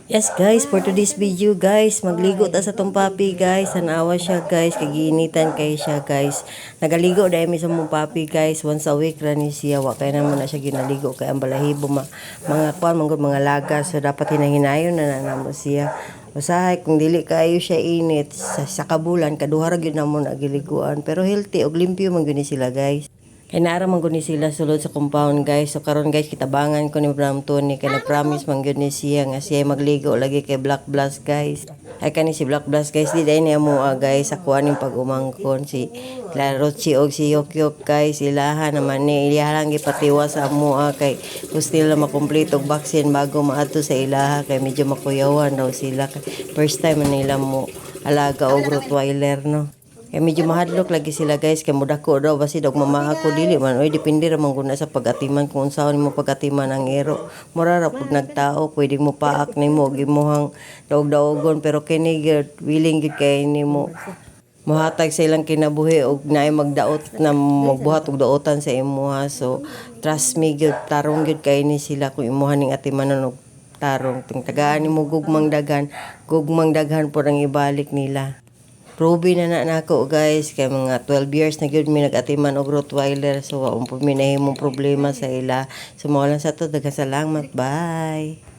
Yes guys, for today's video guys, magligo ta sa tong papi guys. Tanawa siya guys, kagiinitan kay siya guys. Nagaligo dahil mi sa mong papi guys, once a week ra ni siya. Wa kay naman na siya ginaligo kay ang balahibo mga kuan mga laga, so dapat hinahinayon na namo siya. Usahay kung dili kayo siya init sa kabulan kaduha ra gyud namo nagiliguan, pero healthy og limpyo man gyud ni sila guys. Kay naara man gud ni sila sulod sa compound guys. So karon guys kitabangan ko ni Bram Tony kay nag-promise man gyud ni siya nga siya magligo lagi kay Black Blast guys. Ay kani si Black Blast guys di dai niya mo guys ako aning pag-umangkon si Rochi og si Yokyok guys ilaha naman ni ilaha lang gipatiwa sa amoa kay gusto nila makumpleto og vaccine bago maadto sa ilaha kay medyo makuyawan daw sila. First time man nila mo alaga og Rottweiler no. Kaya medyo mahadlok lagi sila guys kay mudako daw basi dog mama ako dili man oy depende ra man gud na sa pagatiman kung unsaon mo pagatiman ang ero mura ra pud nagtao pwedeng mo paak nimo gimuhang daog-daogon pero kini gid willing gid kay nimo mohatag sa ilang kinabuhi og naay magdaot na magbuhat og daotan sa imuha. So trust me gid tarong gid kay ni sila kung imuha ning atimanon og tarong tung tagaan nimo gugmang daghan po ang ibalik nila. Probe na nako guys kay mga 12 years na gyud mi nagatiman og Rottweiler, so wa mi nahimong problema sa ila. So mao lang sa to, daghang salamat, bye.